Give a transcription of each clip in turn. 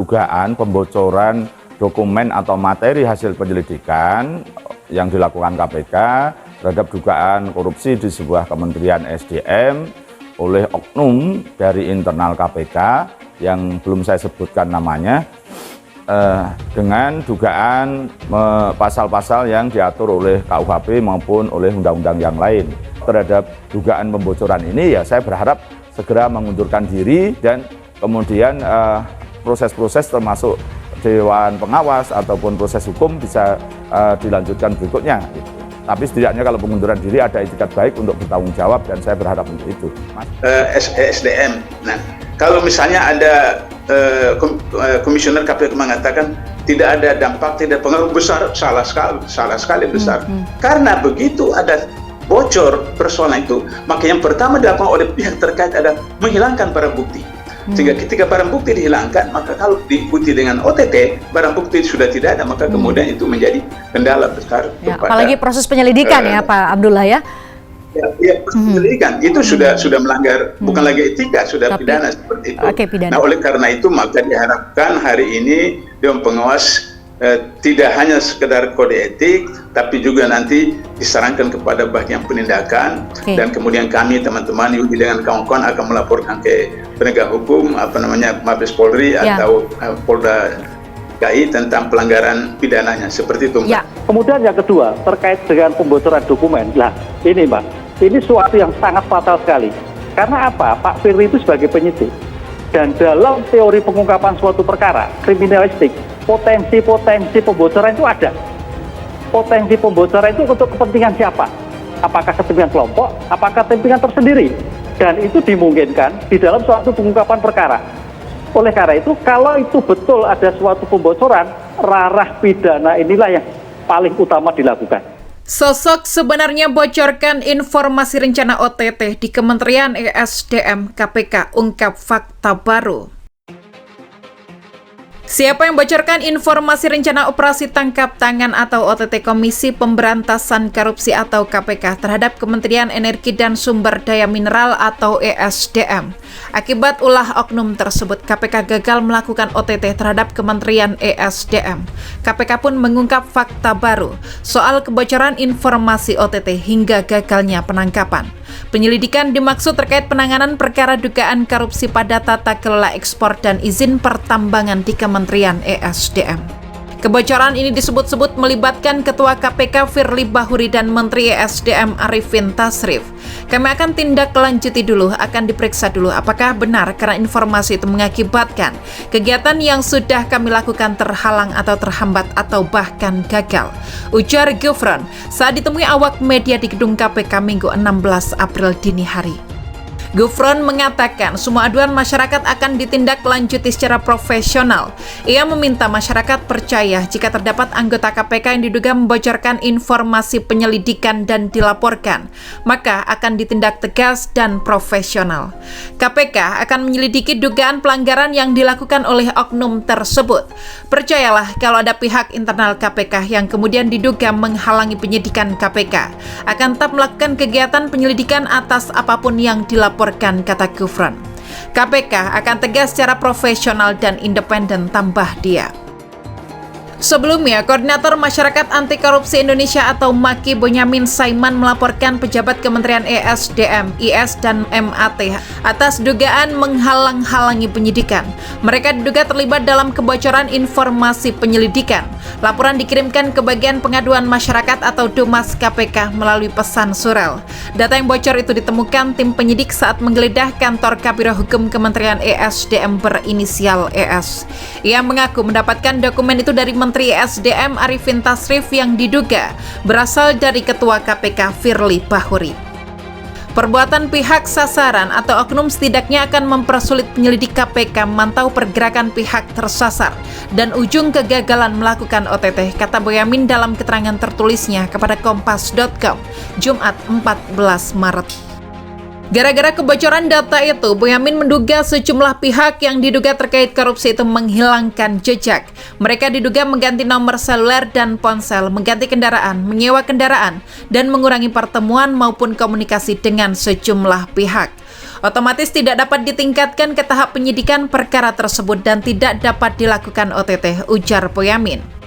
dugaan pembocoran dokumen atau materi hasil penyelidikan yang dilakukan KPK terhadap dugaan korupsi di sebuah Kementerian SDM oleh oknum dari internal KPK yang belum saya sebutkan namanya, dengan dugaan pasal-pasal yang diatur oleh KUHP maupun oleh undang-undang yang lain. Terhadap dugaan pembocoran ini ya saya berharap segera mengundurkan diri dan kemudian proses-proses termasuk Dewan Pengawas ataupun proses hukum bisa dilanjutkan berikutnya. Tapi setidaknya kalau pengunduran diri ada etikat baik untuk bertanggung jawab dan saya berharap untuk itu. SDM. Nah, kalau misalnya ada komisioner KPK mengatakan tidak ada dampak, tidak pengaruh besar, salah sekali besar. Karena begitu ada bocor persoalan itu, maka yang pertama dilakukan oleh pihak terkait adalah menghilangkan barang bukti. Sehingga ketika barang bukti dihilangkan, maka kalau diikuti dengan OTT, barang bukti sudah tidak ada, maka kemudian itu menjadi kendala besar. Ya, apalagi proses penyelidikan ya Pak Abdullah ya? Ya, proses penyelidikan itu sudah melanggar, bukan lagi etika, sudah pidana seperti itu. Pidana. Nah, oleh karena itu maka diharapkan hari ini Dewan Pengawas tidak hanya sekedar kode etik, tapi juga nanti disarankan kepada bagian penindakan, dan kemudian kami teman-teman Yudi dengan kawan-kawan akan melaporkan ke penegak hukum, Mabes Polri atau Polda DKI tentang pelanggaran pidananya, seperti itu, Mbak. Ya. Kemudian yang kedua terkait dengan pembocoran dokumen, lah ini Mbak, ini suatu yang sangat fatal sekali. Karena apa? Pak Firly itu sebagai penyidik, dan dalam teori pengungkapan suatu perkara kriminalistik, potensi pembocoran itu ada. Potensi pembocoran itu untuk kepentingan siapa? Apakah kepentingan kelompok? Apakah kepentingan tersendiri? Dan itu dimungkinkan di dalam suatu pengungkapan perkara. Oleh karena itu, kalau itu betul ada suatu pembocoran, ranah pidana inilah yang paling utama dilakukan. Sosok sebenarnya bocorkan informasi rencana OTT di Kementerian ESDM KPK ungkap fakta baru. Siapa yang bocorkan informasi rencana operasi tangkap tangan atau OTT Komisi Pemberantasan Korupsi atau KPK terhadap Kementerian Energi dan Sumber Daya Mineral atau ESDM? Akibat ulah oknum tersebut, KPK gagal melakukan OTT terhadap Kementerian ESDM. KPK pun mengungkap fakta baru soal kebocoran informasi OTT hingga gagalnya penangkapan. Penyelidikan dimaksud terkait penanganan perkara dugaan korupsi pada tata kelola ekspor dan izin pertambangan di Kementerian ESDM. Kebocoran ini disebut-sebut melibatkan Ketua KPK Firly Bahuri dan Menteri ESDM Arifin Tasrif. Kami akan tindak lanjuti dulu, akan diperiksa dulu apakah benar karena informasi itu mengakibatkan kegiatan yang sudah kami lakukan terhalang atau terhambat atau bahkan gagal. Ujar Gufron saat ditemui awak media di gedung KPK Minggu 16 April dini hari. Gufron mengatakan semua aduan masyarakat akan ditindaklanjuti secara profesional. Ia meminta masyarakat percaya jika terdapat anggota KPK yang diduga membocorkan informasi penyelidikan dan dilaporkan, maka akan ditindak tegas dan profesional. KPK akan menyelidiki dugaan pelanggaran yang dilakukan oleh oknum tersebut. Percayalah kalau ada pihak internal KPK yang kemudian diduga menghalangi penyidikan KPK, akan tetap melakukan kegiatan penyelidikan atas apapun yang dilaporkan, kata Gufron. KPK akan tegas secara profesional dan independen, tambah dia. Sebelumnya, Koordinator Masyarakat Anti Korupsi Indonesia atau MAKI Bonyamin Saiman melaporkan pejabat Kementerian ESDM, IS, dan MAT atas dugaan menghalang-halangi penyidikan. Mereka diduga terlibat dalam kebocoran informasi penyelidikan. Laporan dikirimkan ke bagian pengaduan masyarakat atau Dumas KPK melalui pesan surel. Data yang bocor itu ditemukan tim penyidik saat menggeledah kantor Kabiro Hukum Kementerian ESDM berinisial ES. Ia mengaku mendapatkan dokumen itu dari Menteri ESDM Arifin Tasrif yang diduga berasal dari Ketua KPK Firly Bahuri. Perbuatan pihak sasaran atau oknum setidaknya akan mempersulit penyelidik KPK memantau pergerakan pihak tersasar dan ujung kegagalan melakukan OTT, kata Boyamin dalam keterangan tertulisnya kepada Kompas.com, Jumat 14 Maret. Gara-gara kebocoran data itu, Boyamin menduga sejumlah pihak yang diduga terkait korupsi itu menghilangkan jejak. Mereka diduga mengganti nomor seluler dan ponsel, mengganti kendaraan, menyewa kendaraan, dan mengurangi pertemuan maupun komunikasi dengan sejumlah pihak. otomatis tidak dapat ditingkatkan ke tahap penyidikan perkara tersebut dan tidak dapat dilakukan OTT, ujar Boyamin.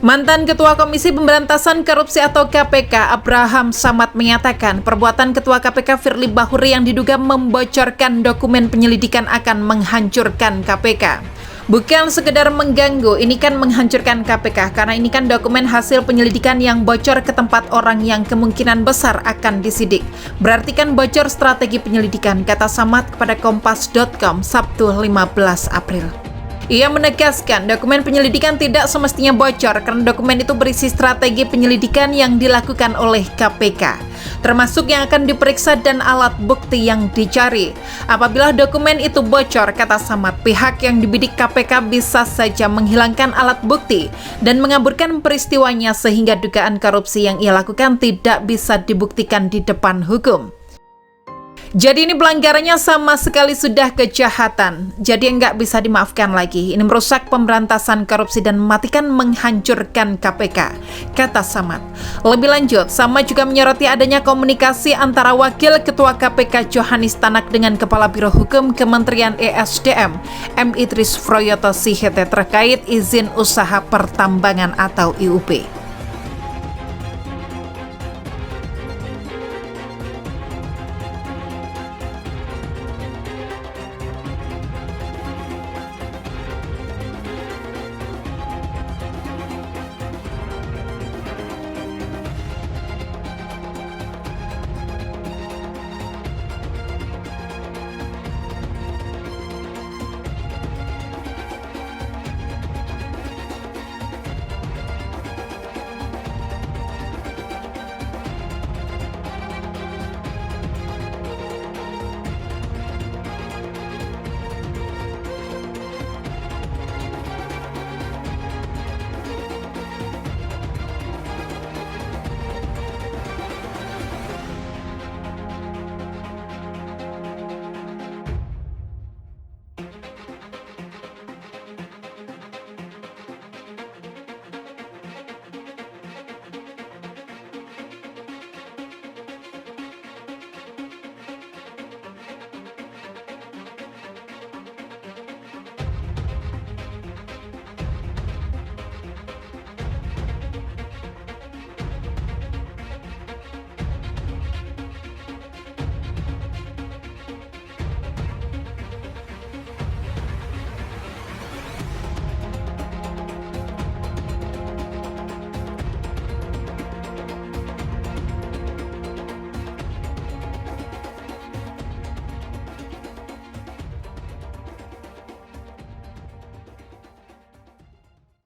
Mantan Ketua Komisi Pemberantasan Korupsi atau KPK, Abraham Samad menyatakan perbuatan Ketua KPK Firly Bahuri yang diduga membocorkan dokumen penyelidikan akan menghancurkan KPK. Bukan sekedar mengganggu, ini kan menghancurkan KPK karena ini kan dokumen hasil penyelidikan yang bocor ke tempat orang yang kemungkinan besar akan disidik. Berarti kan bocor strategi penyelidikan, kata Samad kepada Kompas.com Sabtu 15 April. Ia menegaskan dokumen penyelidikan tidak semestinya bocor karena dokumen itu berisi strategi penyelidikan yang dilakukan oleh KPK, termasuk yang akan diperiksa dan alat bukti yang dicari. Apabila dokumen itu bocor, kata Samad, pihak yang dibidik KPK bisa saja menghilangkan alat bukti dan mengaburkan peristiwanya sehingga dugaan korupsi yang ia lakukan tidak bisa dibuktikan di depan hukum. Jadi ini pelanggarannya sama sekali sudah kejahatan, jadi nggak bisa dimaafkan lagi. Ini merusak pemberantasan korupsi dan mematikan menghancurkan KPK, kata Samad. Lebih lanjut, Samad juga menyoroti adanya komunikasi antara Wakil Ketua KPK Johanis Tanak dengan Kepala Biro Hukum Kementerian ESDM, M. Idris Froyoto Sihete terkait izin usaha pertambangan atau IUP.